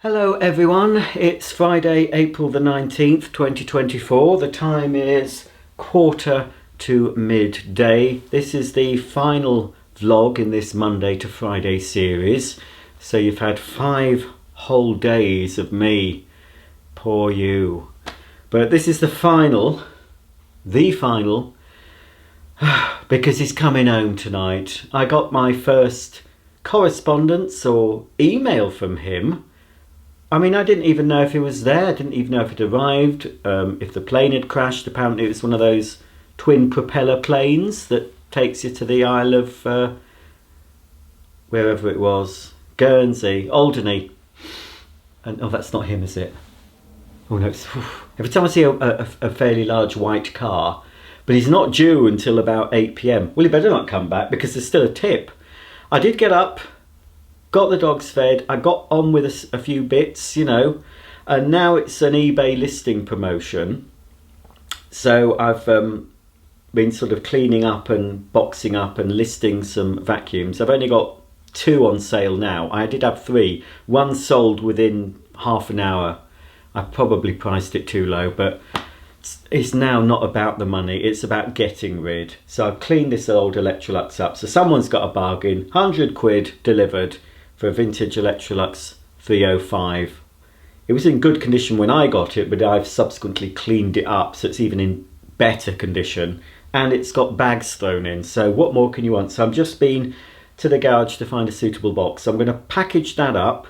Hello everyone, it's Friday, April the 19th, 2024. The time is 1:45 This is the final vlog in this Monday to Friday series. So you've had 5 whole days of me. Poor you. But this is the final, because he's coming home tonight. I got my first correspondence or email from him. I mean, I didn't even know if he was there. I didn't even know if it arrived, if the plane had crashed. Apparently it was one of those twin propeller planes that takes you to the Isle of, wherever it was, Guernsey, Alderney. And, oh, that's not him, is it? Oh no, it's, every time I see a fairly large white car, but he's not due until about 8 p.m. Well, he better not come back because there's still a tip. I did get up, got the dogs fed, I got on with a few bits, you know, and now it's an eBay listing promotion. So I've been sort of cleaning up and boxing up and listing some vacuums. I've only got 2 on sale now. I did have 3. 1 sold within half an hour. I probably priced it too low, but it's now not about the money, it's about getting rid. So I've cleaned this old Electrolux up. So someone's got a bargain, 100 quid delivered for a vintage Electrolux 305. It was in good condition when I got it, but I've subsequently cleaned it up so it's even in better condition, and it's got bags thrown in. So what more can you want? So I've just been to the garage to find a suitable box. So I'm going to package that up,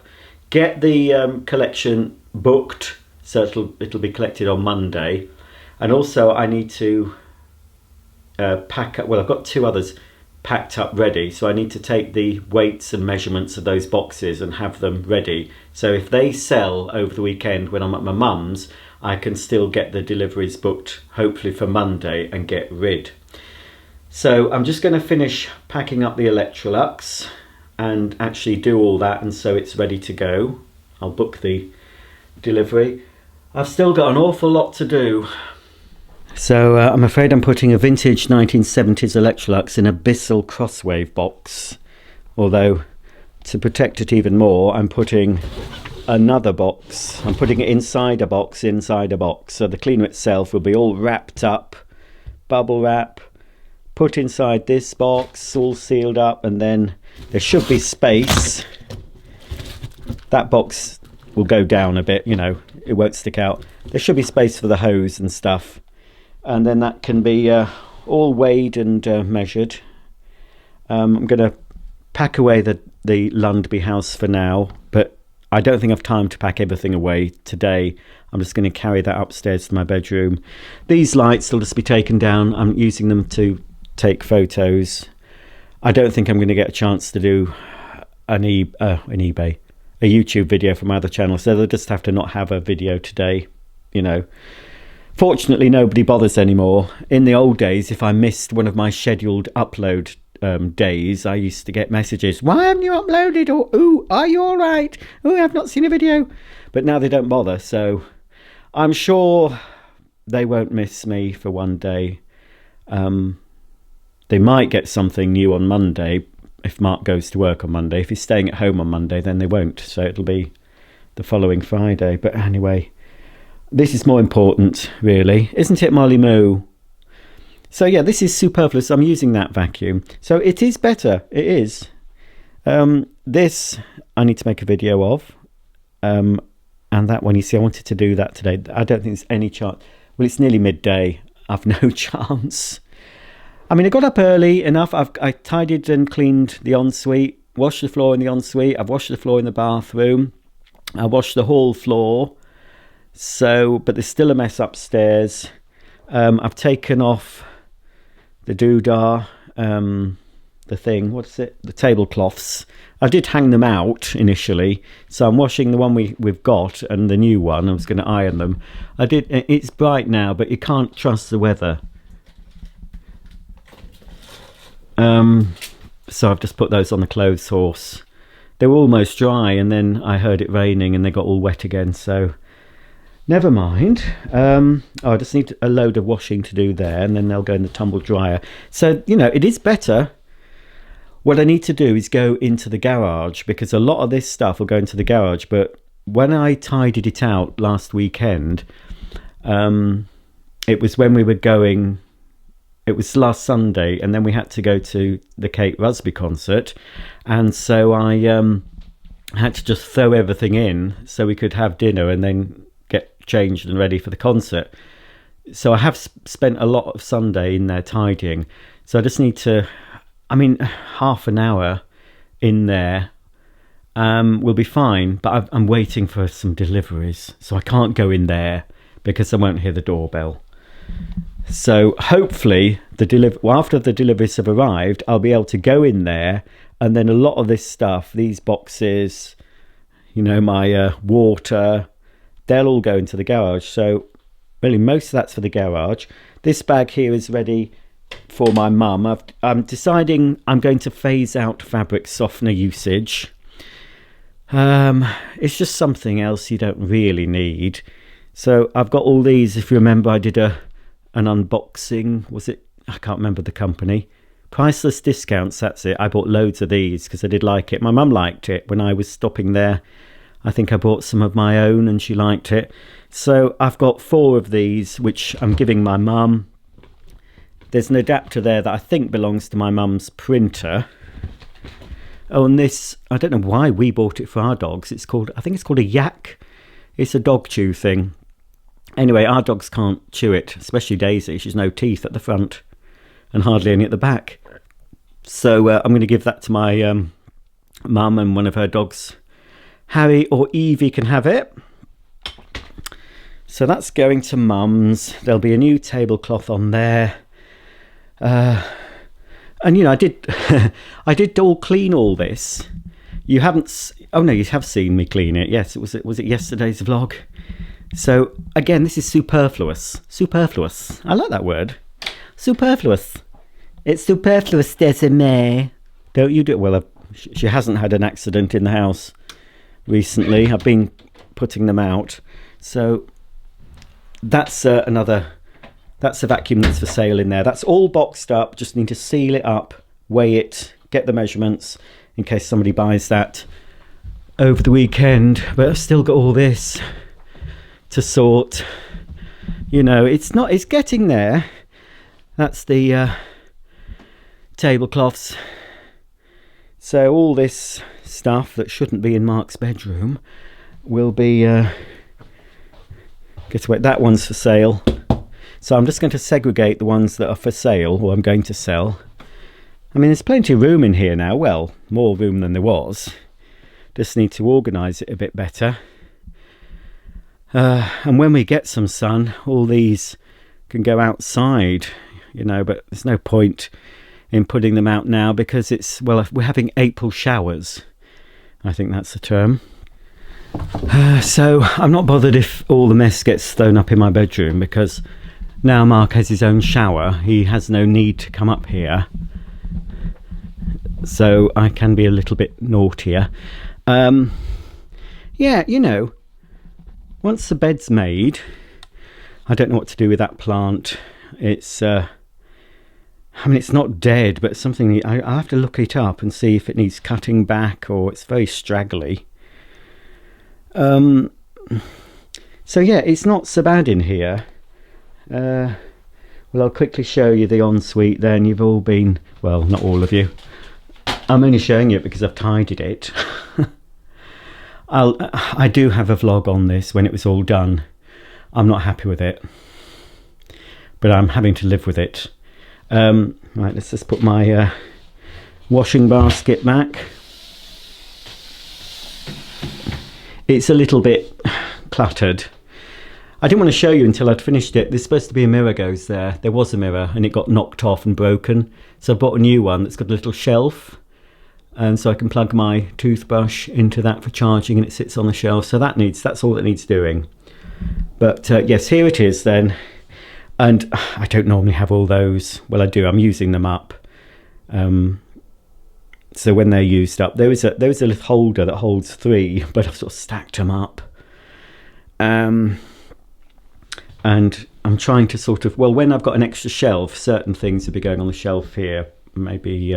get the collection booked so it'll be collected on Monday. And also I need to pack up, well, I've got 2 others packed up ready, so I need to take the weights and measurements of those boxes and have them ready, so if they sell over the weekend when I'm at my mum's, I can still get the deliveries booked hopefully for Monday and get rid. So I'm just going to finish packing up the Electrolux and actually do all that, and so it's ready to go. I'll book the delivery. I've still got an awful lot to do. So I'm afraid I'm putting a vintage 1970s Electrolux in a Bissell Crosswave box. Although, to protect it even more, I'm putting another box. I'm putting it inside a box, inside a box. So the cleaner itself will be all wrapped up, bubble wrap, put inside this box, all sealed up, and then there should be space. That box will go down a bit, you know, it won't stick out. There should be space for the hose and stuff. And then that can be all weighed and measured. I'm going to pack away the Lundby house for now, but I don't think I've time to pack everything away today. I'm just going to carry that upstairs to my bedroom. These lights will just be taken down. I'm using them to take photos. I don't think I'm going to get a chance to do a YouTube video for my other channel, so they'll just have to not have a video today, you know. Fortunately, nobody bothers anymore. In the old days, if I missed one of my scheduled upload days, I used to get messages, why haven't you uploaded? Or, ooh, are you all right? Ooh, I've not seen a video. But now they don't bother, so I'm sure they won't miss me for one day. They might get something new on Monday if Mark goes to work on Monday. If he's staying at home on Monday, then they won't. So it'll be the following Friday. But anyway, this is more important, really. Isn't it, Molly Moo? So yeah, this is superfluous. I'm using that vacuum. So it is better. It is. This I need to make a video of. And that one, you see, I wanted to do that today. I don't think there's any chance. Well, it's nearly midday. I've no chance. I mean, I got up early enough. I tidied and cleaned the ensuite, washed the floor in the ensuite. I've washed the floor in the bathroom. I washed the hall floor. So, but there's still a mess upstairs. I've taken off the doodah, the thing, what's it? The tablecloths. I did hang them out initially, so I'm washing the one we've got and the new one. I was going to iron them. I did. It's bright now, but you can't trust the weather. So I've just put those on the clothes horse. They were almost dry, and then I heard it raining, and they got all wet again. So. Never mind. I just need a load of washing to do there, and then they'll go in the tumble dryer. So, you know, it is better. What I need to do is go into the garage, because a lot of this stuff will go into the garage, but when I tidied it out last weekend, it was when we were going, it was last Sunday, and then we had to go to the Kate Rusby concert, and so I had to just throw everything in so we could have dinner and then get changed and ready for the concert. So I have spent a lot of Sunday in there tidying, so I just need to, I mean, half an hour in there will be fine, but I'm waiting for some deliveries, so I can't go in there because I won't hear the doorbell. So hopefully after the deliveries have arrived, I'll be able to go in there, and then a lot of this stuff, these boxes, you know, my water, they'll all go into the garage. So really most of that's for the garage. This bag here is ready for my mum. I'm deciding I'm going to phase out fabric softener usage. It's just something else you don't really need. So I've got all these. If you remember, I did an unboxing. Was it? I can't remember the company. Priceless Discounts, that's it. I bought loads of these because I did like it. My mum liked it when I was stopping there. I think I bought some of my own and she liked it. So I've got 4 of these, which I'm giving my mum. There's an adapter there that I think belongs to my mum's printer. Oh, and this, I don't know why we bought it for our dogs. I think it's called a yak. It's a dog chew thing. Anyway, our dogs can't chew it, especially Daisy. She's no teeth at the front and hardly any at the back. So I'm going to give that to my mum, and one of her dogs, Harry or Evie, can have it. So that's going to mum's. There'll be a new tablecloth on there. And you know, I did all clean all this. You haven't? Oh no, you have seen me clean it. Yes, was it yesterday's vlog? So again, this is superfluous. Superfluous. I like that word. Superfluous. It's superfluous, Desiree. Don't you do it? Well, she hasn't had an accident in the house recently. I've been putting them out. So that's that's a vacuum that's for sale in there. That's all boxed up. Just need to seal it up, weigh it, get the measurements in case somebody buys that over the weekend. But I've still got all this to sort. You know, it's getting there. That's the tablecloths. So all this stuff that shouldn't be in Mark's bedroom will be get away. That one's for sale. So I'm just going to segregate the ones that are for sale, or I'm going to sell. I mean, there's plenty of room in here now. Well, more room than there was. Just need to organise it a bit better. And when we get some sun, all these can go outside, you know, but there's no point in putting them out now because it's, well, we're having April showers. I think that's the term. So I'm not bothered if all the mess gets thrown up in my bedroom, because now Mark has his own shower. He has no need to come up here. So I can be a little bit naughtier. Yeah, you know, once the bed's made, I don't know what to do with that plant. It's, I mean, it's not dead, but something, I have to look it up and see if it needs cutting back, or it's very straggly. So yeah, it's not so bad in here. Well, I'll quickly show you the ensuite then. You've all been, well, not all of you. I'm only showing you it because I've tidied it. I do have a vlog on this when it was all done. I'm not happy with it, but I'm having to live with it. Right, let's just put my washing basket back. It's a little bit cluttered. I didn't want to show you until I'd finished it. There's supposed to be a mirror goes there. There was a mirror and it got knocked off and broken. So I bought a new one that's got a little shelf. And so I can plug my toothbrush into that for charging, and it sits on the shelf. So that's all that needs doing. But yes, here it is then. And I don't normally have all those. Well, I do. I'm using them up. So when they're used up, there is a little holder that holds 3, but I've sort of stacked them up. And I'm trying to sort of, well, when I've got an extra shelf, certain things will be going on the shelf here. Maybe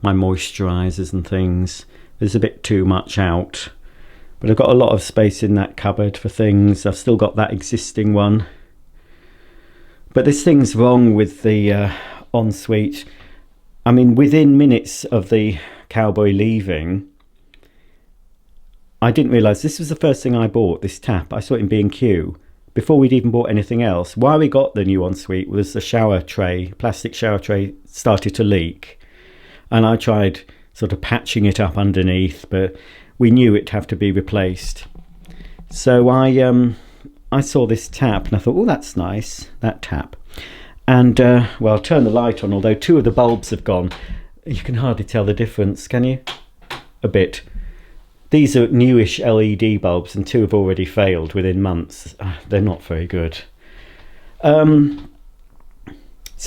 my moisturisers and things. There's a bit too much out. But I've got a lot of space in that cupboard for things. I've still got that existing one. But there's things wrong with the Ensuite. I mean, within minutes of the cowboy leaving, I didn't realise this was the first thing I bought, this tap. I saw it in B&Q before we'd even bought anything else. Why we got the new Ensuite was the shower tray, plastic shower tray, started to leak. And I tried sort of patching it up underneath, but we knew it'd have to be replaced. So I saw this tap and I thought, oh, that's nice, that tap. And, well, I'll turn the light on, although 2 of the bulbs have gone. You can hardly tell the difference, can you? A bit. These are newish LED bulbs and 2 have already failed within months. They're not very good. So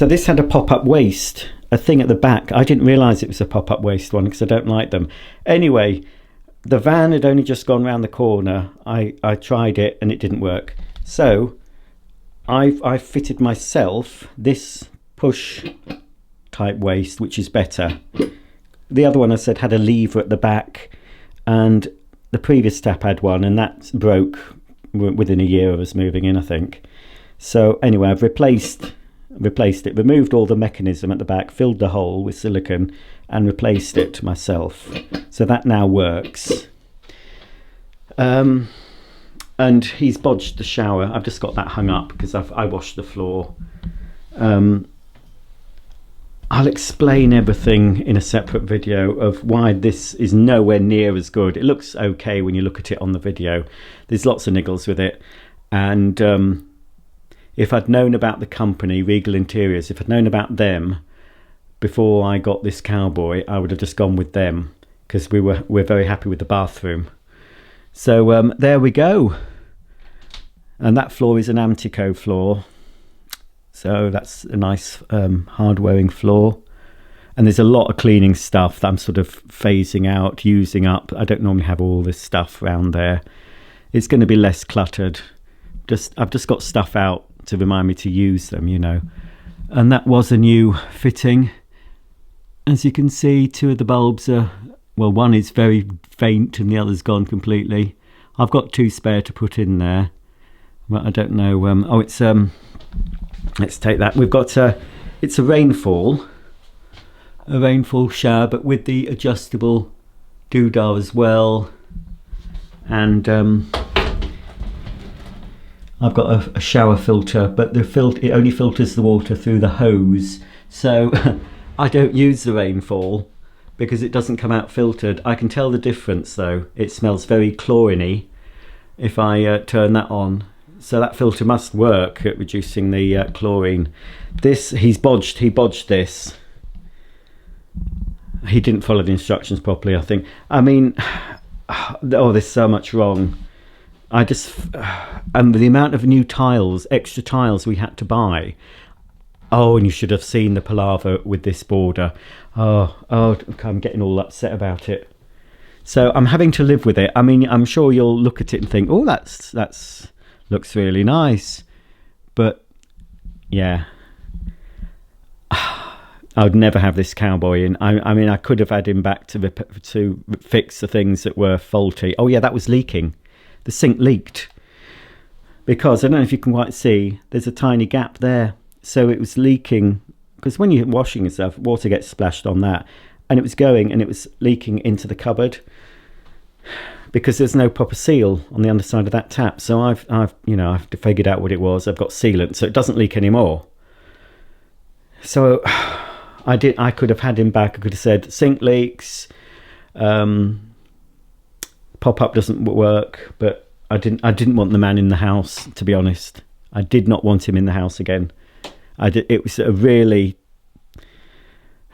this had a pop-up waste, a thing at the back. I didn't realise it was a pop-up waste one because I don't like them. Anyway, the van had only just gone round the corner. I tried it and it didn't work. So I fitted myself this push type waste, which is better. The other one I said had a lever at the back, and the previous tap had one, and that broke within a year of us moving in, I think. So anyway, I've replaced it, removed all the mechanism at the back, filled the hole with silicone and replaced it myself. So that now works. And he's bodged the shower. I've just got that hung up because I washed the floor. I'll explain everything in a separate video of why this is nowhere near as good. It looks okay when you look at it on the video. There's lots of niggles with it. And if I'd known about the company, Regal Interiors, if I'd known about them before I got this cowboy, I would have just gone with them because we're very happy with the bathroom. So there we go. And that floor is an Antico floor. So that's a nice hard wearing floor. And there's a lot of cleaning stuff that I'm sort of phasing out, using up. I don't normally have all this stuff around there. It's going to be less cluttered. I've just got stuff out to remind me to use them, you know. And that was a new fitting. As you can see, 2 of the bulbs are, well, one is very faint and the other's gone completely. I've got 2 spare to put in there, but I don't know. Oh, it's let's take that. We've got it's a rainfall shower, but with the adjustable doodah as well. And I've got a shower filter, but it only filters the water through the hose. So I don't use the rainfall because it doesn't come out filtered. I can tell the difference though. It smells very chlorine-y if I turn that on. So that filter must work at reducing the chlorine. He bodged this. He didn't follow the instructions properly, I think. I mean, oh, there's so much wrong. And the amount of new tiles, extra tiles we had to buy. Oh, and you should have seen the palaver with this border. Oh, I'm getting all upset about it. So I'm having to live with it. I mean, I'm sure you'll look at it and think, oh, that's looks really nice. But yeah, I would never have this cowboy in. I mean, I could have had him back to fix the things that were faulty. Oh yeah, that was leaking. The sink leaked because I don't know if you can quite see. There's a tiny gap there, so it was leaking because when you're washing yourself, water gets splashed on that, and it was going and it was leaking into the cupboard because there's no proper seal on the underside of that tap. So I've figured out what it was. I've got sealant, so it doesn't leak anymore. So I could have had him back. I could have said sink leaks. Pop-up doesn't work, but I didn't want the man in the house, to be honest. I did not want him in the house again. It was a really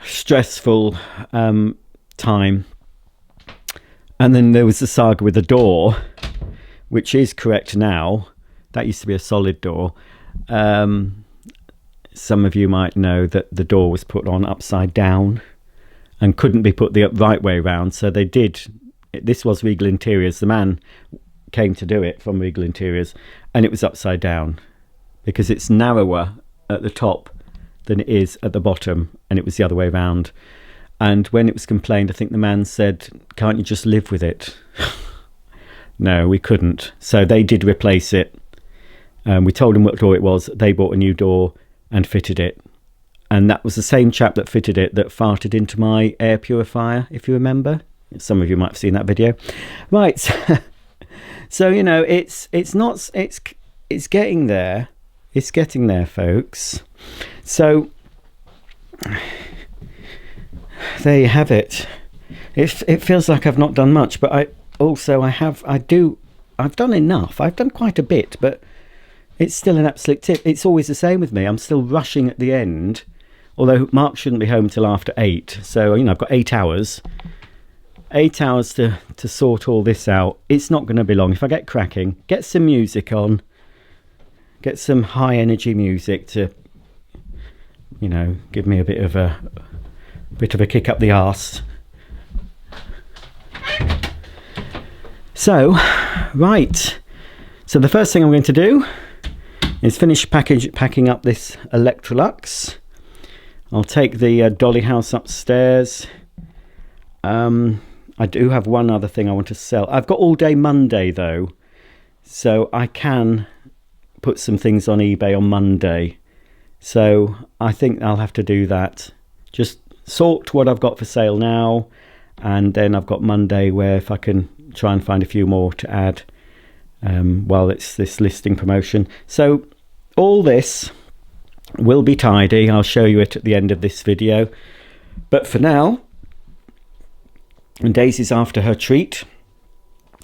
stressful time. And then there was the saga with the door, which is correct now. That used to be a solid door. Some of you might know that the door was put on upside down and couldn't be put the right way around, so they did. This was Regal Interiors. The man came to do it from Regal Interiors, and it was upside down because it's narrower at the top than it is at the bottom, and it was the other way around. And when it was complained, I think the man said, can't you just live with it? No, we couldn't. So they did replace it. We told them what door it was. They bought a new door and fitted it. And that was the same chap that fitted it that farted into my air purifier, if you remember. Some of you might have seen that video. Right. So, you know, it's getting there. It's getting there, folks. So there you have it. It feels like I've not done much, but I've done enough. I've done quite a bit, but it's still an absolute tip. It's always the same with me. I'm still rushing at the end, although Mark shouldn't be home till after 8. So, you know, I've got 8 hours. 8 hours to sort all this out. It's not going to be long. If I get cracking, get some music on, get some high energy music to, you know, give me a bit of a kick up the arse. So, right. So the first thing I'm going to do is finish packing up this Electrolux. I'll take the dolly house upstairs. I do have one other thing I want to sell. I've got all day Monday though, so I can put some things on eBay on Monday. So I think I'll have to do that. Just sort what I've got for sale now, and then I've got Monday where if I can try and find a few more to add while it's this listing promotion. So all this will be tidy. I'll show you it at the end of this video. But for now, and Daisy's after her treat.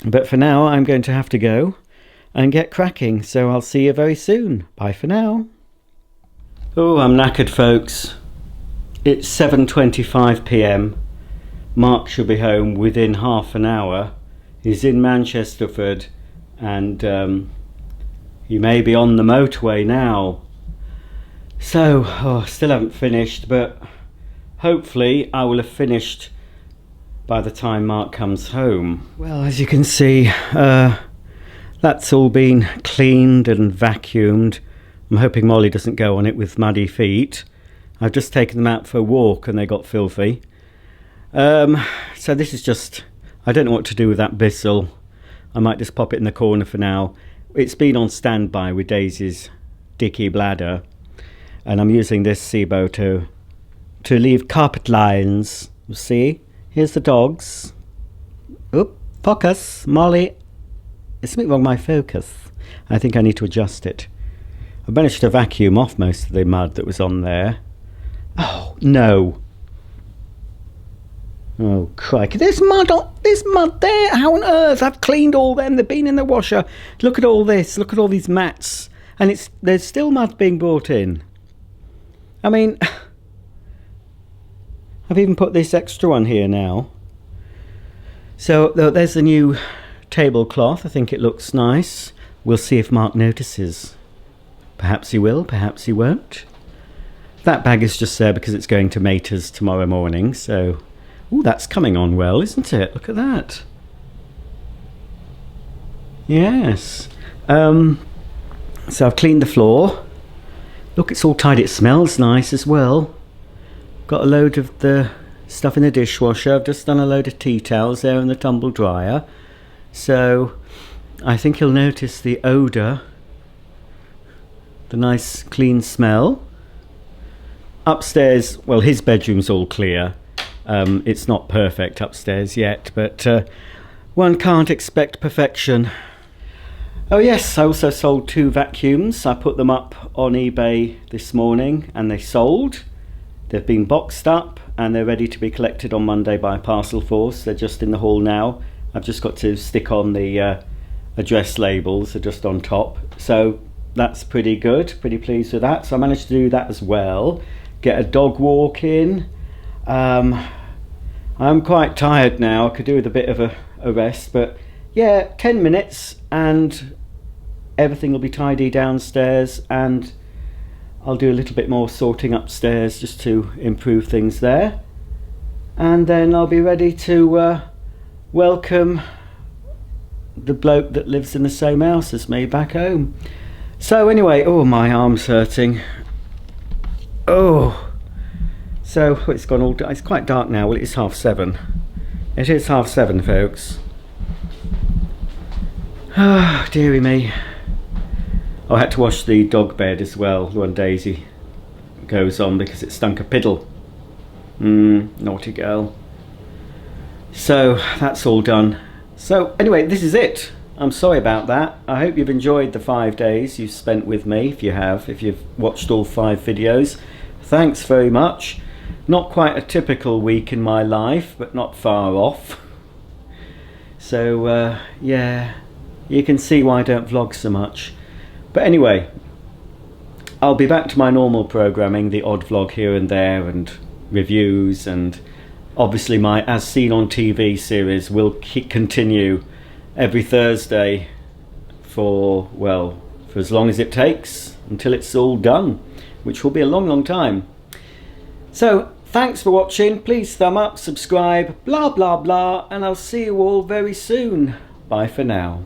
But for now, I'm going to have to go and get cracking. So I'll see you very soon. Bye for now. Oh, I'm knackered, folks. It's 7:25 p.m. Mark should be home within half an hour. He's in Manchesterford, and he may be on the motorway now. So, still haven't finished, but hopefully I will have finished by the time Mark comes home. Well, as you can see, that's all been cleaned and vacuumed. I'm hoping Molly doesn't go on it with muddy feet. I've just taken them out for a walk and they got filthy. So this is just, I don't know what to do with that Bissell. I might just pop it in the corner for now. It's been on standby with Daisy's dicky bladder, and I'm using this SIBO to leave carpet lines. You see? Here's the dogs. Oop, focus, Molly. There's something wrong with my focus. I think I need to adjust it. I managed to vacuum off most of the mud that was on there. Oh, no. Oh, crikey. There's mud there. How on earth? I've cleaned all them. They've been in the washer. Look at all this. Look at all these mats. And there's still mud being brought in. I mean, I've even put this extra one here now. So there's the new tablecloth. I think it looks nice. We'll see if Mark notices. Perhaps he will, perhaps he won't. That bag is just there because it's going to Mater's tomorrow morning. So, ooh, that's coming on well, isn't it? Look at that. Yes. So I've cleaned the floor. Look, it's all tidy. It smells nice as well. Got a load of the stuff in the dishwasher. I've just done a load of tea towels there in the tumble dryer. So I think he'll notice the odour. The nice clean smell. Upstairs, well, his bedroom's all clear. It's not perfect upstairs yet, but one can't expect perfection. Oh yes, I also sold 2 vacuums. I put them up on eBay this morning and they sold. They've been boxed up and they're ready to be collected on Monday by Parcel Force. They're just in the hall now. I've just got to stick on the address labels. They're just on top. So that's pretty good. Pretty pleased with that. So I managed to do that as well. Get a dog walk in. I'm quite tired now. I could do with a bit of a rest, but yeah, 10 minutes and everything will be tidy downstairs, and I'll do a little bit more sorting upstairs just to improve things there, and then I'll be ready to welcome the bloke that lives in the same house as me back home. So anyway, oh, my arm's hurting. Oh, so it's gone all. It's quite dark now. Well, it's 7:30. It is 7:30, folks. Ah, dearie me. I had to wash the dog bed as well when Daisy goes on because it stunk a piddle. Naughty girl. So that's all done. So anyway, this is it. I'm sorry about that. I hope you've enjoyed the 5 days you've spent with me. If you've watched all 5 videos, thanks very much. Not quite a typical week in my life, but not far off. So yeah, you can see why I don't vlog so much. But anyway, I'll be back to my normal programming, the odd vlog here and there and reviews, and obviously my As Seen on TV series will continue every Thursday for as long as it takes, until it's all done, which will be a long time. So thanks for watching. Please thumb up, subscribe, blah blah blah, and I'll see you all very soon. Bye for now.